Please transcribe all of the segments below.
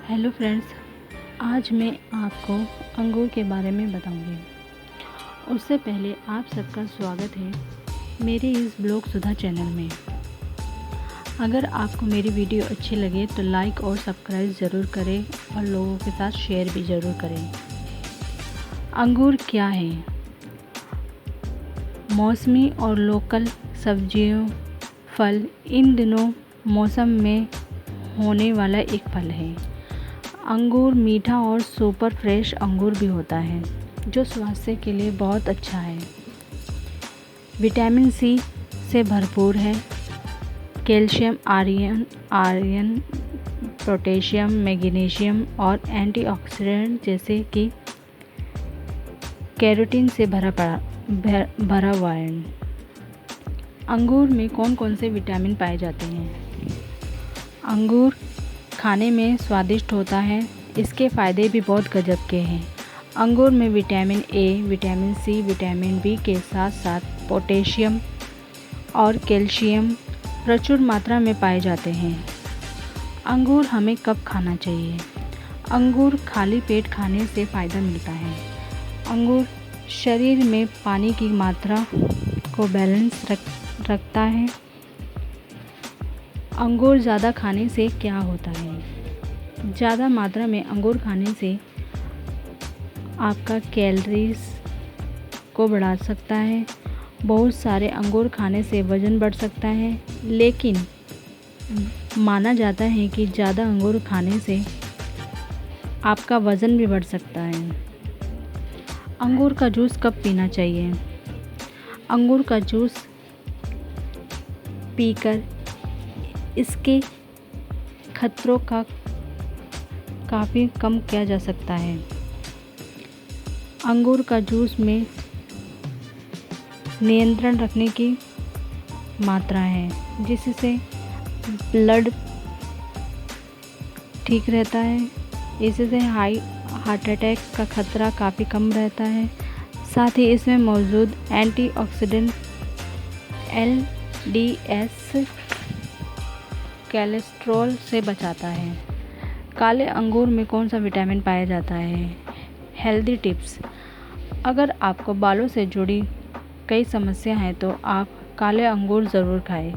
Hello friends, आज मैं आपको अंगूर के बारे में बताऊंगी। उससे पहले आप सबका स्वागत है मेरे इस ब्लॉग सुधा चैनल में। अगर आपको मेरी वीडियो अच्छी लगे तो लाइक और सब्सक्राइब ज़रूर करें और लोगों के साथ शेयर भी ज़रूर करें। अंगूर क्या है? मौसमी और लोकल सब्जियों, फल इन दिनों मौसम में होने वाला एक फल है। अंगूर मीठा और सुपर फ्रेश अंगूर भी होता है जो स्वास्थ्य के लिए बहुत अच्छा है। विटामिन सी से भरपूर है। कैल्शियम, आयरन, पोटेशियम, मैग्नीशियम और एंटीऑक्सीडेंट जैसे कि कैरोटीन से भरा हुआ है। अंगूर में कौन कौन से विटामिन पाए जाते हैं? अंगूर खाने में स्वादिष्ट होता है। इसके फ़ायदे भी बहुत गजब के हैं। अंगूर में vitamin A, vitamin C, vitamin B के साथ साथ पोटेशियम और कैल्शियम प्रचुर मात्रा में पाए जाते हैं। अंगूर हमें कब खाना चाहिए? अंगूर खाली पेट खाने से फ़ायदा मिलता है। अंगूर शरीर में पानी की मात्रा को बैलेंस रखता है। अंगूर ज़्यादा खाने से क्या होता है? ज़्यादा मात्रा में अंगूर खाने से आपका कैलोरीज को बढ़ा सकता है। बहुत सारे अंगूर खाने से वज़न बढ़ सकता है, लेकिन माना जाता है कि ज़्यादा अंगूर खाने से आपका वज़न भी बढ़ सकता है। अंगूर का जूस कब पीना चाहिए? अंगूर का जूस पीकर इसके खतरों का काफ़ी कम किया जा सकता है। अंगूर का जूस में नियंत्रण रखने की मात्रा है, जिससे ब्लड ठीक रहता है। इससे हार्ट अटैक का खतरा काफ़ी कम रहता है। साथ ही इसमें मौजूद एंटीऑक्सीडेंट LDS कोलेस्ट्रॉल से बचाता है। काले अंगूर में कौन सा विटामिन पाया जाता है? हेल्दी टिप्स: अगर आपको बालों से जुड़ी कई समस्या हैं तो आप काले अंगूर ज़रूर खाएं।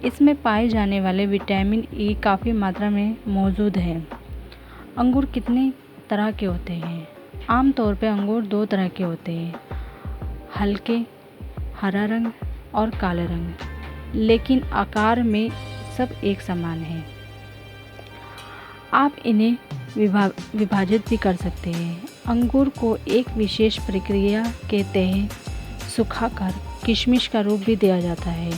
इसमें पाए जाने वाले विटामिन ई काफ़ी मात्रा में मौजूद है। अंगूर कितने तरह के होते हैं? आमतौर पर अंगूर दो तरह के होते हैं, हल्के हरा रंग और काले रंग, लेकिन आकार में सब एक समान है। आप इन्हें विभाजित भी कर सकते हैं। अंगूर को एक विशेष प्रक्रिया के तहत सुखाकर किशमिश का रूप भी दिया जाता है।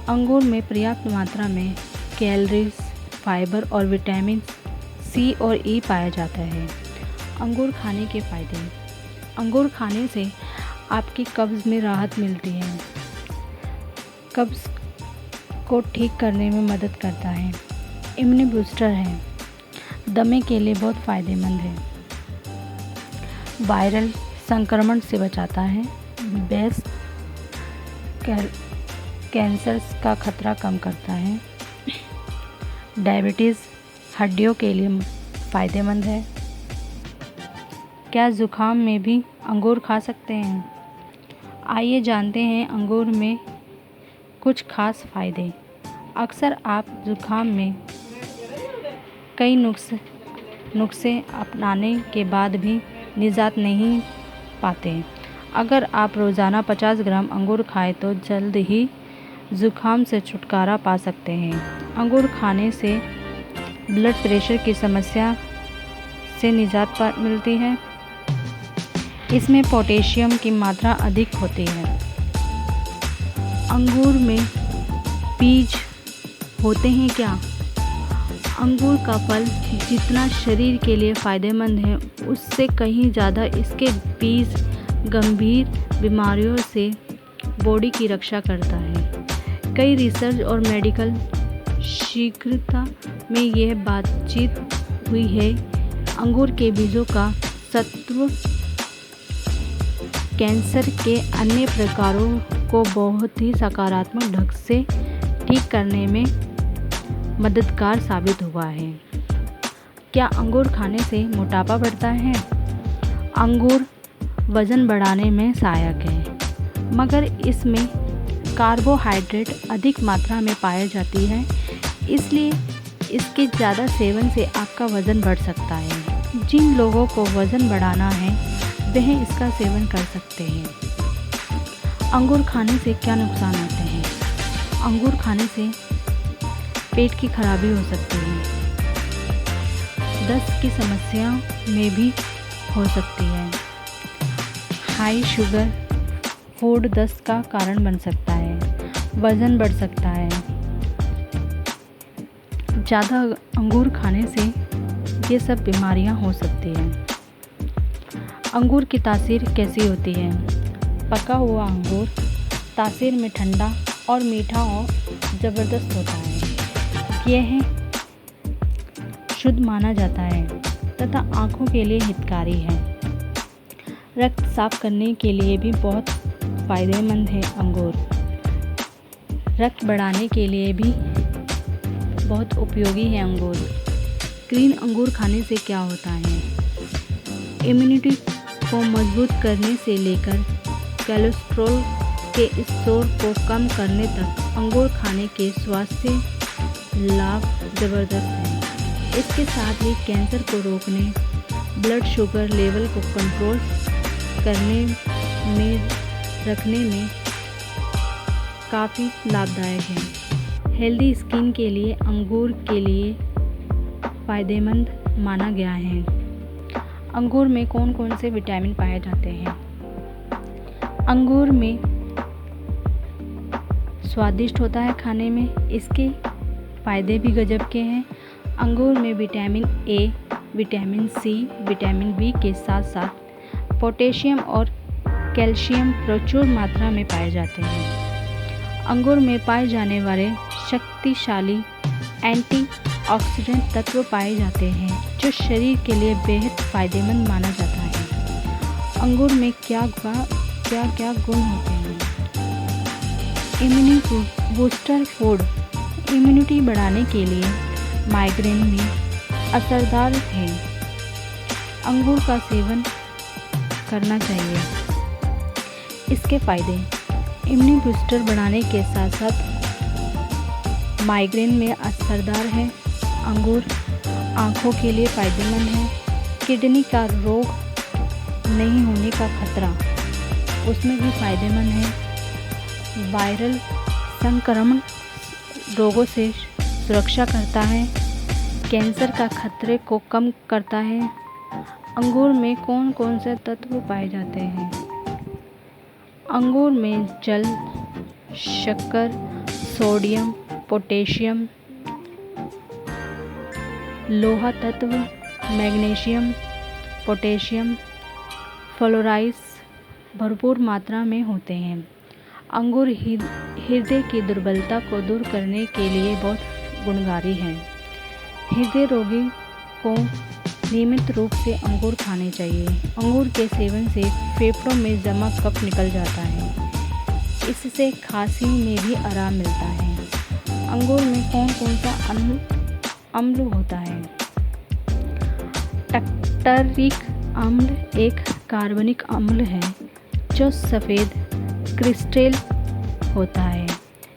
अंगूर में पर्याप्त मात्रा में कैलोरीज, फाइबर और विटामिन सी और ई पाया जाता है। अंगूर खाने के फ़ायदे: अंगूर खाने से आपकी कब्ज़ में राहत मिलती है। कब्ज़ को ठीक करने में मदद करता है। इम्यून बूस्टर है, दमे के लिए बहुत फ़ायदेमंद है। वायरल संक्रमण से बचाता है। ब्रेस्ट कैंसर का खतरा कम करता है। डायबिटीज़, हड्डियों के लिए फ़ायदेमंद है। क्या ज़ुकाम में भी अंगूर खा सकते हैं? आइए जानते हैं अंगूर में कुछ खास फ़ायदे। अक्सर आप ज़ुकाम में कई नुस्खे अपनाने के बाद भी निजात नहीं पाते। अगर आप रोज़ाना 50 ग्राम अंगूर खाएं तो जल्द ही ज़ुकाम से छुटकारा पा सकते हैं। अंगूर खाने से ब्लड प्रेशर की समस्या से निजात मिलती है। इसमें पोटेशियम की मात्रा अधिक होती है। अंगूर में बीज होते हैं क्या? अंगूर का फल जितना शरीर के लिए फ़ायदेमंद है, उससे कहीं ज़्यादा इसके बीज गंभीर बीमारियों से बॉडी की रक्षा करता है। कई रिसर्च और मेडिकल शीघ्रता में यह बातचीत हुई है। अंगूर के बीजों का सत्व कैंसर के अन्य प्रकारों को बहुत ही सकारात्मक ढंग से ठीक करने में मददगार साबित हुआ है। क्या अंगूर खाने से मोटापा बढ़ता है? अंगूर वज़न बढ़ाने में सहायक है, मगर इसमें कार्बोहाइड्रेट अधिक मात्रा में पाई जाती है, इसलिए इसके ज़्यादा सेवन से आपका वज़न बढ़ सकता है। जिन लोगों को वज़न बढ़ाना है वह इसका सेवन कर सकते हैं। अंगूर खाने से क्या नुकसान होते हैं? अंगूर खाने से पेट की खराबी हो सकती है, दस्त की समस्या में भी हो सकती है। हाई शुगर फूड दस्त का कारण बन सकता है, वज़न बढ़ सकता है। ज़्यादा अंगूर खाने से ये सब बीमारियां हो सकती हैं। अंगूर की तासीर कैसी होती है? पका हुआ अंगूर तासीर में ठंडा और मीठा और ज़बरदस्त होता है। यह शुद्ध माना जाता है तथा आँखों के लिए हितकारी है। रक्त साफ करने के लिए भी बहुत फ़ायदेमंद है अंगूर। रक्त बढ़ाने के लिए भी बहुत उपयोगी है अंगूर। ग्रीन अंगूर खाने से क्या होता है? इम्यूनिटी को मजबूत करने से लेकर कोलेस्ट्रॉल के स्तर को कम करने तक अंगूर खाने के स्वास्थ्य लाभ ज़बरदस्त हैं। इसके साथ ही कैंसर को रोकने, ब्लड शुगर लेवल को कंट्रोल करने में रखने में काफ़ी लाभदायक है। हेल्दी स्किन के लिए अंगूर के लिए फ़ायदेमंद माना गया है। अंगूर में कौन कौन से विटामिन पाए जाते हैं? अंगूर में स्वादिष्ट होता है खाने में, इसके फ़ायदे भी गजब के हैं। अंगूर में vitamin A, vitamin C, vitamin B के साथ साथ पोटेशियम और कैल्शियम प्रचुर मात्रा में पाए जाते हैं। अंगूर में पाए जाने वाले शक्तिशाली एंटीऑक्सीडेंट तत्व पाए जाते हैं जो शरीर के लिए बेहद फ़ायदेमंद माना जाता है। अंगूर में क्या क्या गुण होते हैं? इम्यूनिटी बूस्टर फूड इम्यूनिटी बढ़ाने के लिए माइग्रेन में असरदार है। अंगूर का सेवन करना चाहिए। इसके फ़ायदे इम्यूनिटी बूस्टर बढ़ाने के साथ साथ माइग्रेन में असरदार है। अंगूर आँखों के लिए फ़ायदेमंद है। किडनी का रोग नहीं होने का खतरा उसमें भी फ़ायदेमंद है। वायरल संक्रमण रोगों से सुरक्षा करता है। कैंसर का खतरे को कम करता है। अंगूर में कौन कौन से तत्व पाए जाते हैं? अंगूर में जल, शक्कर, सोडियम, पोटेशियम, लोहा तत्व, मैग्नीशियम, पोटेशियम, फ्लोराइड्स भरपूर मात्रा में होते हैं। अंगूर हृदय की दुर्बलता को दूर करने के लिए बहुत गुणकारी है। हृदय रोगी को नियमित रूप से अंगूर खाने चाहिए। अंगूर के सेवन से फेफड़ों में जमा कफ निकल जाता है। इससे खांसी में भी आराम मिलता है। अंगूर में कौन कौन सा अम्ल होता है? टर्टरिक अम्ल एक कार्बनिक अम्ल है जो सफ़ेद क्रिस्टल होता है।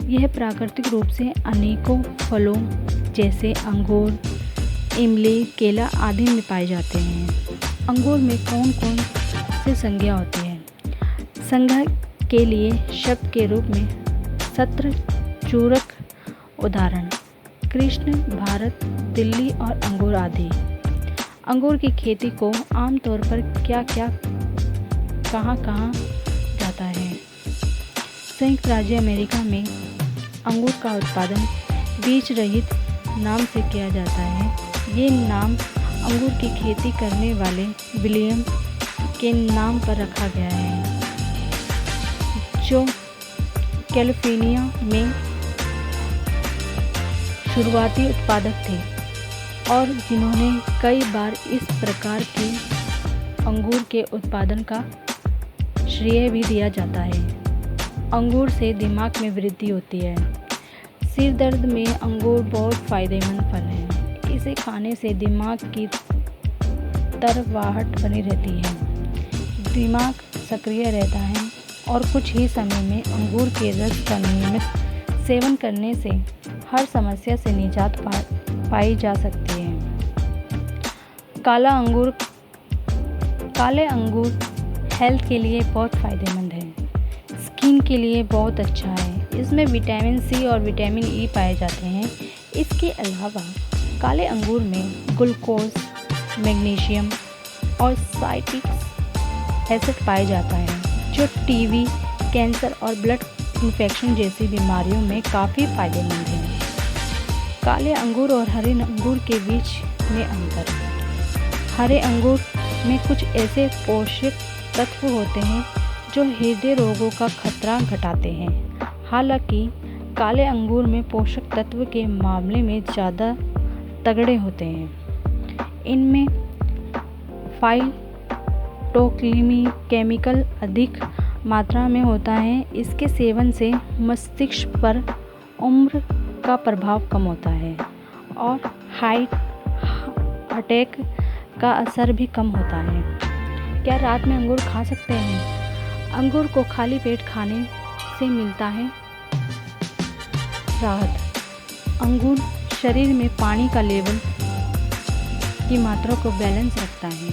यह प्राकृतिक रूप से अनेकों फलों जैसे अंगूर, इमली, केला आदि में पाए जाते हैं। अंगूर में कौन कौन से संज्ञा होती है? संज्ञा के लिए शब्द के रूप में सत्र, चूरक, उदाहरण कृष्ण, भारत, दिल्ली और अंगूर आदि। अंगूर की खेती को आमतौर पर कहाँ जाता है? संयुक्त राज्य अमेरिका में अंगूर का उत्पादन बीज रहित नाम से किया जाता है। ये नाम अंगूर की खेती करने वाले विलियम के नाम पर रखा गया है, जो कैलिफोर्निया में शुरुआती उत्पादक थे और जिन्होंने कई बार इस प्रकार के अंगूर के उत्पादन का श्रेय भी दिया जाता है। अंगूर से दिमाग में वृद्धि होती है। सिर दर्द में अंगूर बहुत फ़ायदेमंद फल है। इसे खाने से दिमाग की तरवाहट बनी रहती है, दिमाग सक्रिय रहता है और कुछ ही समय में अंगूर के रस का नियमित सेवन करने से हर समस्या से निजात पाई जा सकती है। काले अंगूर हेल्थ के लिए बहुत फ़ायदेमंद है, स्किन के लिए बहुत अच्छा है। इसमें विटामिन सी और विटामिन ई पाए जाते हैं। इसके अलावा काले अंगूर में ग्लूकोज, मैग्नीशियम और साइट्रिक एसिड पाया जाता है, जो टीबी, कैंसर और ब्लड इन्फेक्शन जैसी बीमारियों में काफ़ी फ़ायदेमंद है। काले अंगूर और हरे अंगूर के बीच में अंतर। हरे अंगूर में कुछ ऐसे पोषक तत्व होते हैं जो हृदय रोगों का खतरा घटाते हैं। हालांकि काले अंगूर में पोषक तत्व के मामले में ज़्यादा तगड़े होते हैं। इनमें फाइटोकेमिकल अधिक मात्रा में होता है। इसके सेवन से मस्तिष्क पर उम्र का प्रभाव कम होता है और हार्ट अटैक का असर भी कम होता है। क्या रात में अंगूर खा सकते हैं? अंगूर को खाली पेट खाने से मिलता है राहत। अंगूर शरीर में पानी का लेवल की मात्रा को बैलेंस रखता है।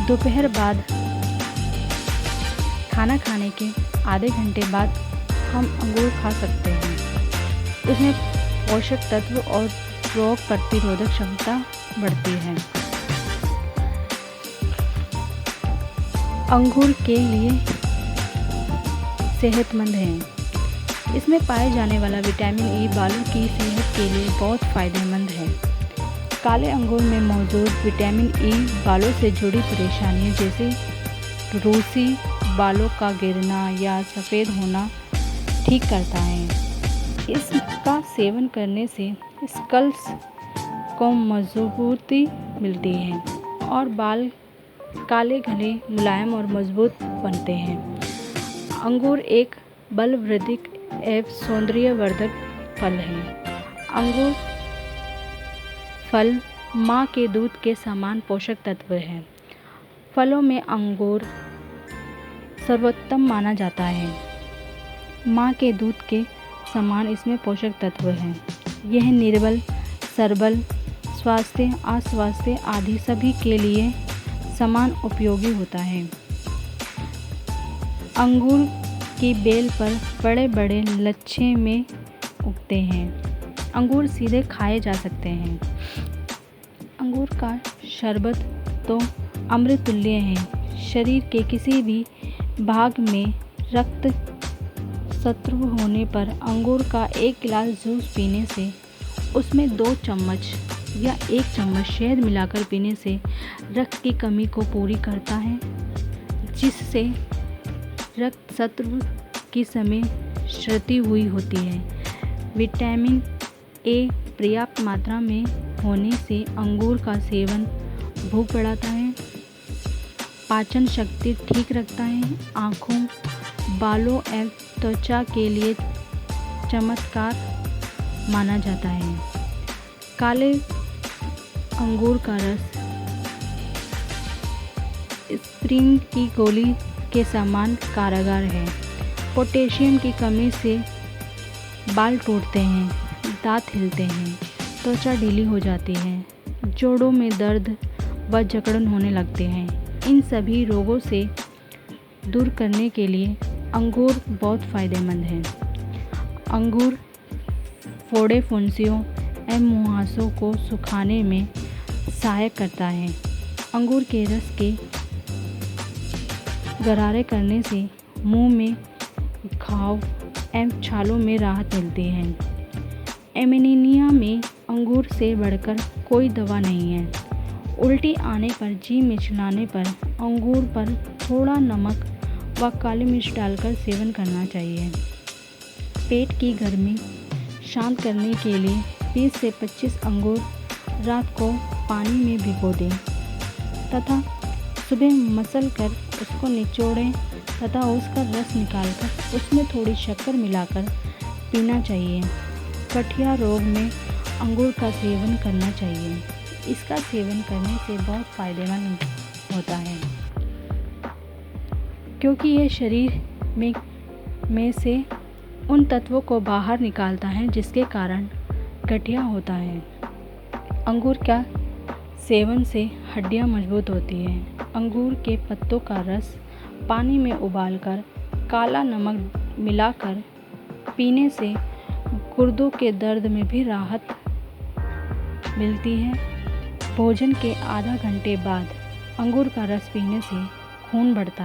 दोपहर बाद खाना खाने के आधे घंटे बाद हम अंगूर खा सकते हैं। इसमें पोषक तत्व और रोग प्रतिरोधक क्षमता बढ़ती है। अंगूर के लिए सेहतमंद है। इसमें पाए जाने वाला विटामिन ई बालों की सेहत के लिए बहुत फ़ायदेमंद है। काले अंगूर में मौजूद विटामिन ई बालों से जुड़ी परेशानियों जैसे रूसी बालों का गिरना या सफ़ेद होना ठीक करता है। इसका सेवन करने से स्कल्स को मजबूती मिलती है और बाल काले घने, मुलायम और मजबूत बनते हैं। अंगूर एक बलवर्धक एवं सौंदर्यवर्धक फल है। अंगूर फल माँ के दूध के समान पोषक तत्व हैं। फलों में अंगूर सर्वोत्तम माना जाता है। माँ के दूध के समान इसमें पोषक तत्व हैं। यह निर्बल, सर्बल, स्वास्थ्य, अस्वास्थ्य आदि सभी के लिए समान उपयोगी होता है। अंगूर की बेल पर बड़े बड़े लच्छे में उगते हैं। अंगूर सीधे खाए जा सकते हैं। अंगूर का शरबत तो अमृत तुल्य है। शरीर के किसी भी भाग में रक्त शत्रु होने पर अंगूर का एक गिलास जूस पीने से उसमें 2 चम्मच या 1 चम्मच शहद मिलाकर पीने से रक्त की कमी को पूरी करता है, जिससे रक्त शत्रु की समय क्षति हुई होती है। विटामिन ए पर्याप्त मात्रा में होने से अंगूर का सेवन भूख बढ़ाता है, पाचन शक्ति ठीक रखता है, आँखों, बालों एवं त्वचा के लिए चमत्कार माना जाता है। काले अंगूर का रस स्प्रिंग की गोली के समान कारगर है। पोटेशियम की कमी से बाल टूटते हैं, दांत हिलते हैं, त्वचा ढीली हो जाती है, जोड़ों में दर्द व जकड़न होने लगते हैं। इन सभी रोगों से दूर करने के लिए अंगूर बहुत फ़ायदेमंद है। अंगूर फोड़े, फुंसियों एवं मुहासों को सुखाने में सहायक करता है। अंगूर के रस के गरारे करने से मुंह में घाव एवं छालों में राहत मिलती है। एनीमिया में अंगूर से बढ़कर कोई दवा नहीं है। उल्टी आने पर, जी मिचलाने पर अंगूर पर थोड़ा नमक व काली मिर्च डालकर सेवन करना चाहिए। पेट की गर्मी शांत करने के लिए 20 से 25 अंगूर रात को पानी में भिगो दें तथा सुबह मसल कर उसको निचोड़ें तथा उसका रस निकालकर उसमें थोड़ी शक्कर मिलाकर पीना चाहिए। गठिया रोग में अंगूर का सेवन करना चाहिए। इसका सेवन करने से बहुत फ़ायदेमंद होता है, क्योंकि ये शरीर में से उन तत्वों को बाहर निकालता है जिसके कारण गठिया होता है। अंगूर का सेवन से हड्डियां मजबूत होती हैं। अंगूर के पत्तों का रस पानी में उबालकर काला नमक मिलाकर पीने से गुर्दों के दर्द में भी राहत मिलती है। भोजन के आधा घंटे बाद अंगूर का रस पीने से खून बढ़ता है।